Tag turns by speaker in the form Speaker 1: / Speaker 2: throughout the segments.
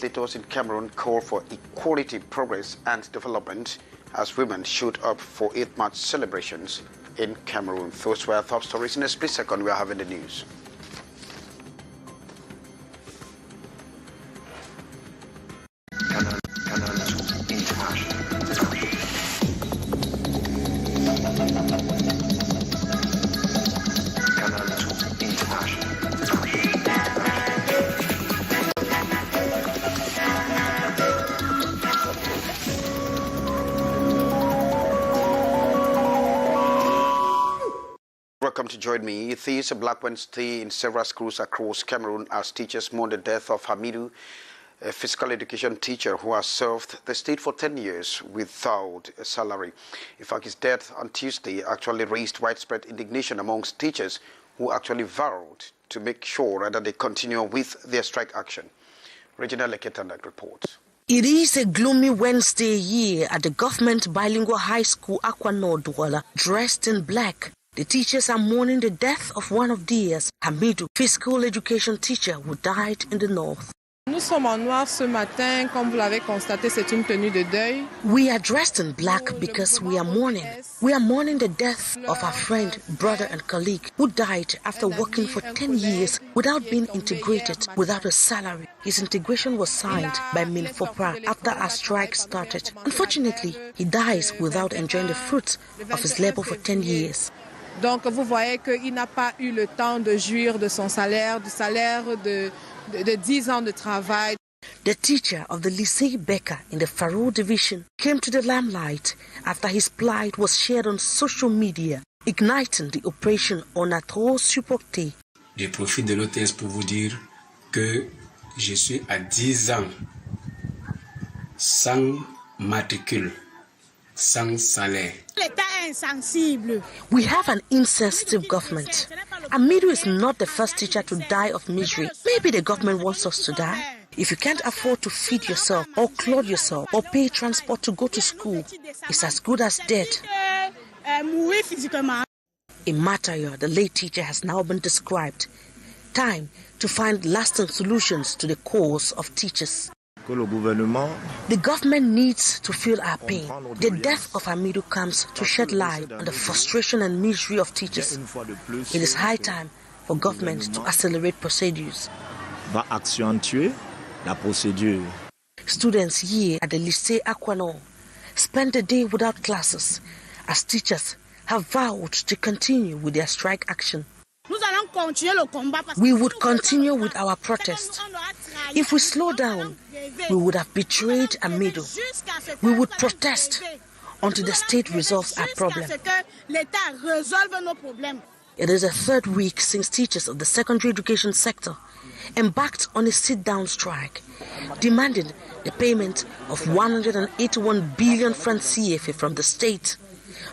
Speaker 1: legislators in Cameroon call for equality, progress and development as women shoot up for 8 March celebrations in Cameroon. Those were top stories. In a split second, we are having the news. Welcome to join me. It is a Black Wednesday in several schools across Cameroon as teachers mourn the death of Hamidou, a physical education teacher who has served the state for 10 years without a salary. In fact, his death on Tuesday actually raised widespread indignation amongst teachers who actually vowed to make sure that they continue with their strike action. Regina Leketanak reports.
Speaker 2: It is a gloomy Wednesday here at the government bilingual high school Aquano Douala, dressed in black. The teachers are mourning the death of one of theirs, Hamidou, physical education teacher who died in the north.
Speaker 3: Nous sommes en noir ce matin, comme vous l'avez constaté, c'est une tenue de deuil.
Speaker 2: We are dressed in black because we are mourning. We are mourning the death of our friend, brother and colleague who died after working for 10 years without being integrated, without a salary. His integration was signed by Minfopra after our strike started. Unfortunately, he dies without enjoying the fruits of his labor for 10 years.
Speaker 3: Donc vous voyez qu'il n'a pas eu le temps de jouir de son salaire, du salaire de 10 ans de travail.
Speaker 2: The teacher of the Lycée Becker in the Faro division came to the limelight after his plight was shared on social media, igniting the operation On a trop supporté.
Speaker 4: Je profite de l'hôtesse pour vous dire que je suis à 10 ans sans matricule, sans salaire.
Speaker 2: We have an insensitive government. Hamidou is not the first teacher to die of misery. Maybe the government wants us to die. If you can't afford to feed yourself or clothe yourself or pay transport to go to school, it's as good as dead. In Matayo, the late teacher has now been described. Time to find lasting solutions to the cause of teachers. The government needs to feel our pain. The death of Hamidou comes to shed light on the frustration and misery of teachers. It is high time for government to accelerate procedures.
Speaker 5: Va accentuer la procédure.
Speaker 2: Students here at the Lycée Aquano spend the day without classes as teachers have vowed to continue with their strike action. We would continue with our protest. If we slow down, we would have betrayed Hamidou. We would protest until the state resolves our problem. It is the third week since teachers of the secondary education sector embarked on a sit-down strike, demanding the payment of 181 billion francs CFA from the state,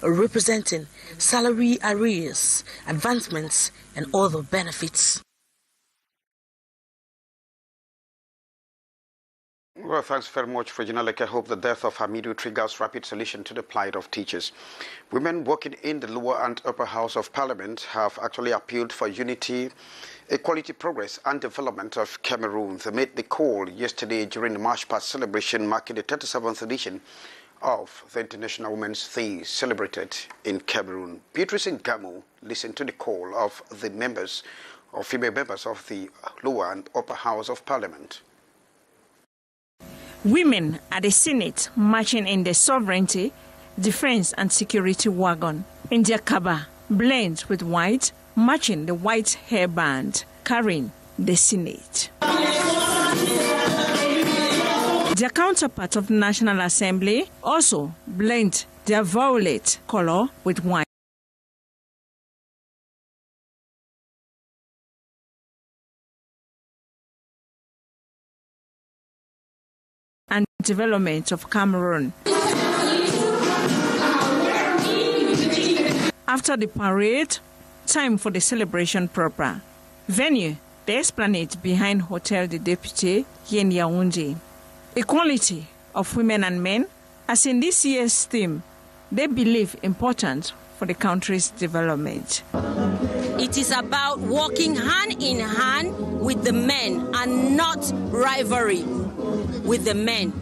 Speaker 2: representing salary arrears, advancements, and other benefits.
Speaker 1: Well, thanks very much, Regina. I hope the death of Hamidou triggers rapid solution to the plight of teachers. Women working in the lower and upper house of parliament have actually appealed for unity, equality, progress and development of Cameroon. They made the call yesterday during the March Past celebration marking the 37th edition of the International Women's Day celebrated in Cameroon. Beatrice Ngamo listened to the call of the members or female members of the lower and upper house of parliament.
Speaker 6: Women at the Senate marching in the sovereignty, defense and security wagon. In their kaba, blend with white, matching the white hairband, carrying the Senate. Their counterpart of the National Assembly also blend their violet color with white. And development of Cameroon. After the parade, time for the celebration proper. Venue, the esplanade behind Hotel de Député here in Yaoundé. Equality of women and men, as in this year's theme, they believe important for the country's development.
Speaker 7: It is about working hand in hand with the men and not rivalry. with the men.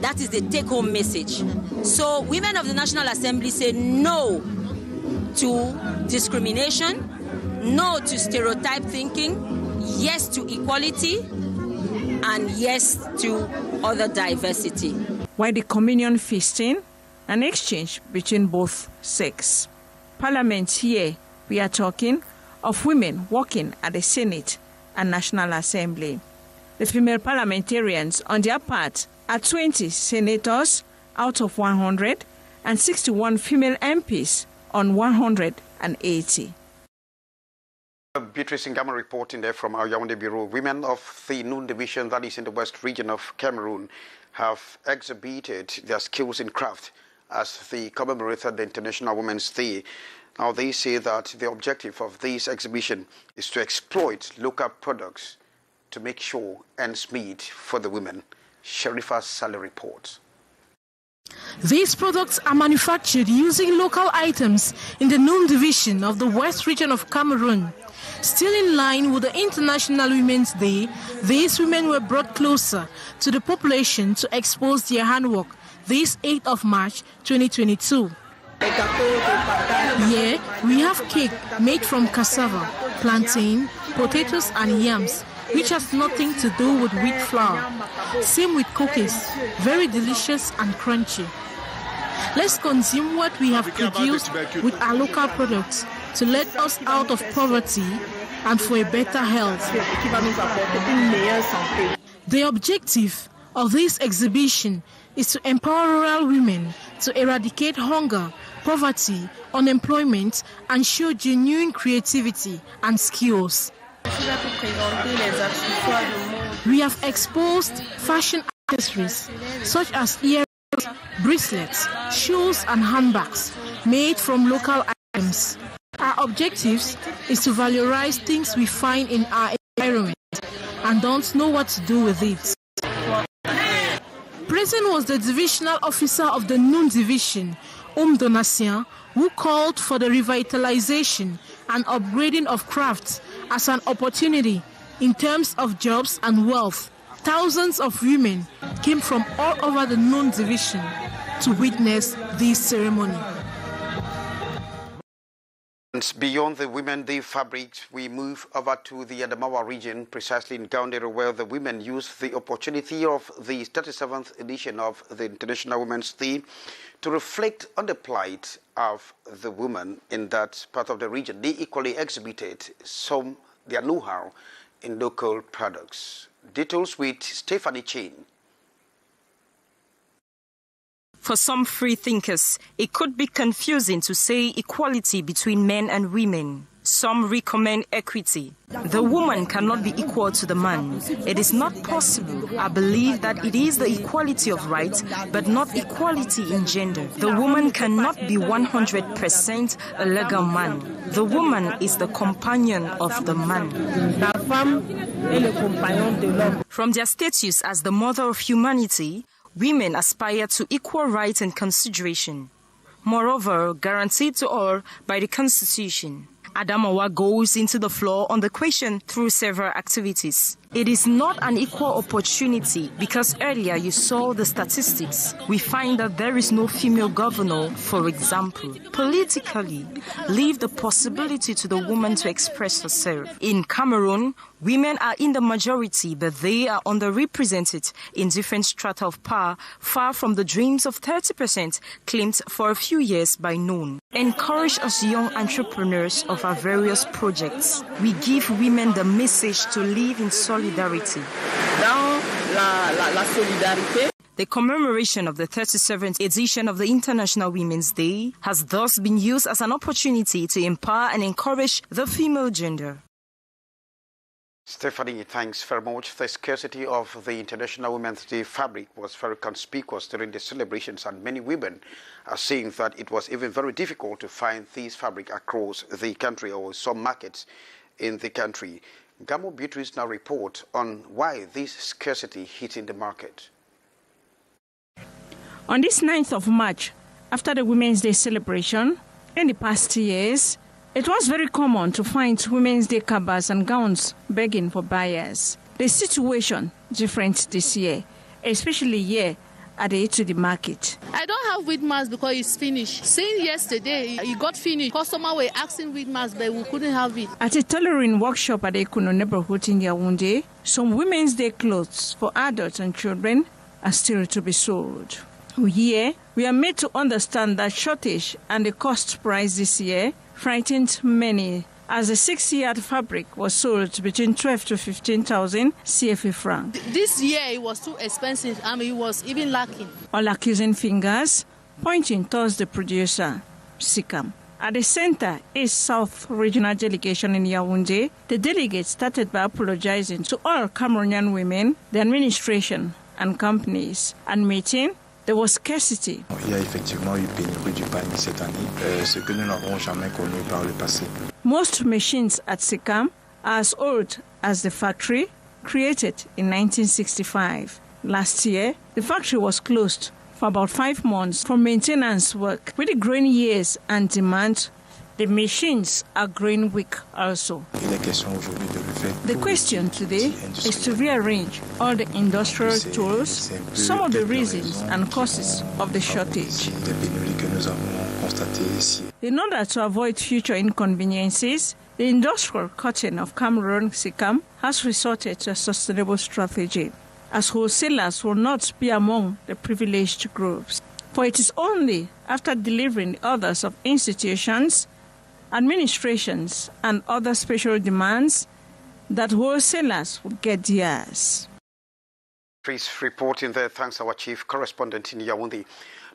Speaker 7: That is the take-home message. So women of the National Assembly say no to discrimination, no to stereotype thinking, yes to equality, and yes to other diversity.
Speaker 6: While the communion feasting and exchange between both sex. Parliament here, we are talking of women working at the Senate and National Assembly. The female parliamentarians, on their part, are 20 senators out of 100 and 61 female MPs on 180.
Speaker 1: Beatrice Ngama reporting there from our Yaoundé Bureau. Women of the Noon Division, that is in the west region of Cameroon, have exhibited their skills in craft as they commemorated the International Women's Day. Now, they say that the objective of this exhibition is to exploit local products to make sure ends meet for the women. Sharifa Saleh reports.
Speaker 8: These products are manufactured using local items in the Noon Division of the West region of Cameroon. Still in line with the International Women's Day, these women were brought closer to the population to expose their handwork this 8th of March 2022. Here, we have cake made from cassava, plantain, potatoes and yams, which has nothing to do with wheat flour. Same with cookies, very delicious and crunchy. Let's consume what we have produced with our local products to let us out of poverty and for a better health. The objective of this exhibition is to empower rural women to eradicate hunger, poverty, unemployment, and show genuine creativity and skills. We have exposed fashion accessories such as earrings, bracelets, shoes, and handbags made from local items. Our objectives is to valorize things we find in our environment and don't know what to do with it. Present was the divisional officer of the Noon Division, Donatien, who called for the revitalization and upgrading of crafts as an opportunity in terms of jobs and wealth. Thousands of women came from all over the Noon Division to witness this ceremony.
Speaker 1: Beyond the Women Day fabrics, we move over to the Adamawa region, precisely in Gaoundé, where the women used the opportunity of the 37th edition of the International Women's Day to reflect on the plight of the women in that part of the region. They equally exhibited their know-how in local products. Details with Stephanie Chain.
Speaker 9: For some free thinkers, it could be confusing to say equality between men and women. Some recommend equity. The woman cannot be equal to the man. It is not possible. I believe that it is the equality of rights, but not equality in gender. The woman cannot be 100% a legal man. The woman is the companion of the man. From their status as the mother of humanity, women aspire to equal rights and consideration, moreover guaranteed to all by the Constitution. Adamawa goes into the floor on the question through several activities. It is not an equal opportunity because earlier you saw the statistics. We find that there is no female governor, for example. Politically, leave the possibility to the woman to express herself. In Cameroon, women are in the majority, but they are underrepresented in different strata of power, far from the dreams of 30% claimed for a few years by Noon. Encourage us young entrepreneurs of our various projects. We give women the message to live in solidarity. The commemoration of the 37th edition of the International Women's Day has thus been used as an opportunity to empower and encourage the female gender.
Speaker 1: Stephanie, thanks very much. The scarcity of the International Women's Day fabric was very conspicuous during the celebrations, and many women are saying that it was even very difficult to find this fabric across the country or some markets in the country. Gamo Beatrice now report on why this scarcity hit in the market.
Speaker 6: On this 9th of March, after the Women's Day celebration, in the past years, it was very common to find Women's Day cabas and gowns begging for buyers. The situation different this year. especially here at the Italy market.
Speaker 10: I don't have wheat mask because it's finished. Since yesterday, it got finished. Customers were asking wheat mask, but we couldn't have it.
Speaker 6: At a tailoring workshop at the Ekuno neighborhood in Yaoundé, some women's day clothes for adults and children are still to be sold. Here, we are made to understand that shortage and the cost price this year frightened many, as the 6-yard fabric was sold between 12 to 15,000 CFA francs.
Speaker 10: This year it was too expensive and it was even lacking.
Speaker 6: All accusing fingers, pointing towards the producer, SICAM. At the Center East South Regional Delegation in Yaoundé, the delegates started by apologizing to all Cameroonian women, the administration and companies, admitting there was scarcity.
Speaker 11: Il y a effectivement eu pénurie du panier cette année, ce que nous n'avons jamais connu par le passé.
Speaker 6: Most machines at SICAM are as old as the factory, created in 1965. Last year, the factory was closed for about 5 months for maintenance work. With the growing years and demand, the machines are growing weak also. The question today is to rearrange all the industrial tools, some of the reasons and causes of the shortage. In order to avoid future inconveniences, the industrial cotton of Cameroon, SICAM, has resorted to a sustainable strategy, as wholesalers will not be among the privileged groups. For it is only after delivering the orders of institutions, administrations, and other special demands that wholesalers will get theirs.
Speaker 1: Please reporting there. Thanks our chief correspondent in Yaoundé.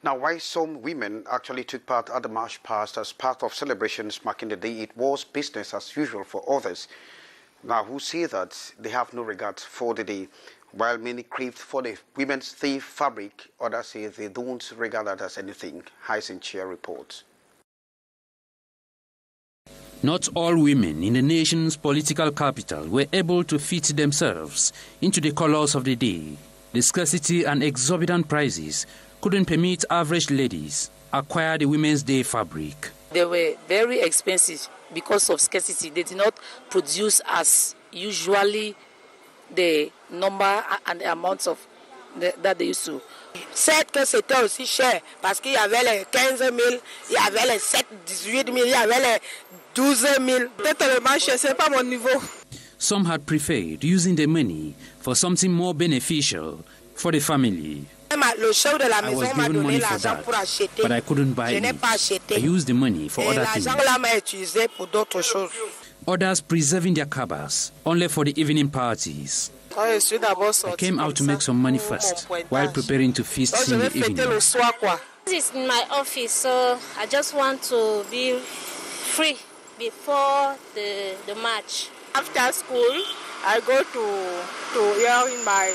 Speaker 1: Now, why some women actually took part at the march past as part of celebrations marking the day, it was business as usual for others. Now, who say that they have no regard for the day, while many craved for the women's day fabric, others say they don't regard that as anything. Hyacinth reports.
Speaker 12: Not all women in the nation's political capital were able to fit themselves into the colors of the day. The scarcity and exorbitant prices couldn't permit average ladies acquire the Women's Day fabric.
Speaker 13: They were very expensive because of scarcity. They did not produce as usually the number and the amounts of that they used to.
Speaker 14: C'est que c'était aussi cher parce qu'il y avait les 15 000, il y avait les 7, 18 000, il y avait les 12 000. Tellement cher, c'est pas mon niveau.
Speaker 12: Some had preferred using the money for something more beneficial for the family. I was given money for that, but I couldn't buy it. I used the money for other things. Others preserving their cabas only for the evening parties. I came out to make some money first, while preparing to feast in the evening.
Speaker 15: This is my office, so I just want to be free before the march.
Speaker 14: After school, I go to here in my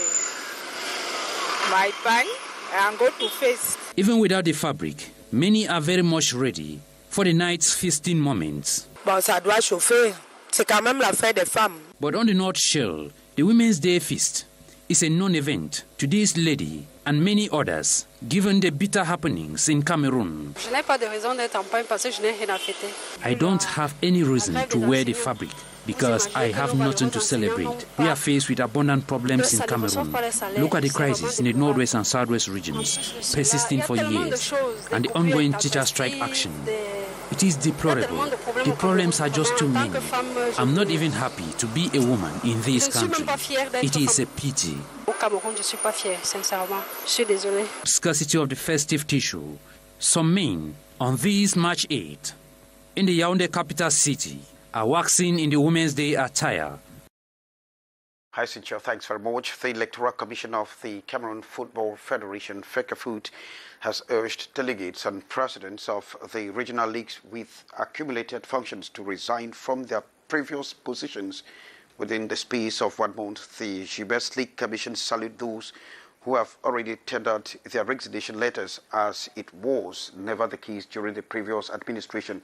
Speaker 14: bank and go to feast.
Speaker 12: Even without the fabric, many are very much ready for the night's feasting moments.
Speaker 14: Bon, ça doit chauffer. C'est quand même la fête des femmes.
Speaker 12: But on the North Shell, the Women's Day Feast is a non-event to this lady and many others, given the bitter happenings in Cameroon. I don't have any reason to wear the fabric because I have nothing to celebrate. We are faced with abundant problems in Cameroon. Look at the crisis in the northwest and southwest regions, persisting for years, and the ongoing teacher strike action. It is deplorable. The problems are just too many. I'm not even happy to be a woman in this country. It is a pity. Scarcity of the festive tissue. Some men on this March 8 in the Yaoundé capital city are waxing in the Women's Day attire.
Speaker 1: Hi, Cynthia. Thanks very much. The Electoral Commission of the Cameroon Football Federation, FECAFOOT, has urged delegates and presidents of the regional leagues with accumulated functions to resign from their previous positions within the space of 1 month. The Gibes League Commission salute those who have already tendered their resignation letters, as it was never the case during the previous administration.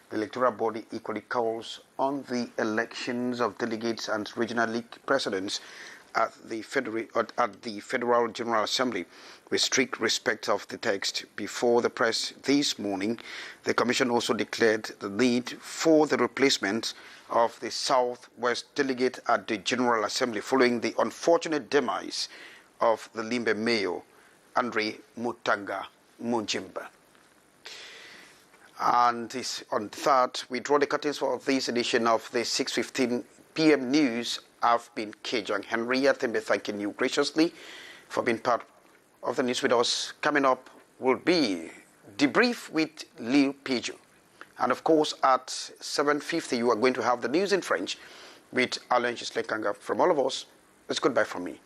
Speaker 1: The electoral body equally calls on the elections of delegates and regional league presidents at the Federal General Assembly with strict respect of the text. Before the press this morning, the Commission also declared the need for the replacement of the Southwest delegate at the General Assembly following the unfortunate demise of the Limbe Mayor, Andre Mutanga Munjimba. And on that, we draw the curtains for this edition of the 6:15 p.m. news. I've been Kejang Henriette, and thanking you graciously for being part of the news with us. Coming up will be Debrief with Liu Piju. And of course, at 7:50, you are going to have the news in French with Alain Gislekanga. From all of us, it's goodbye from me.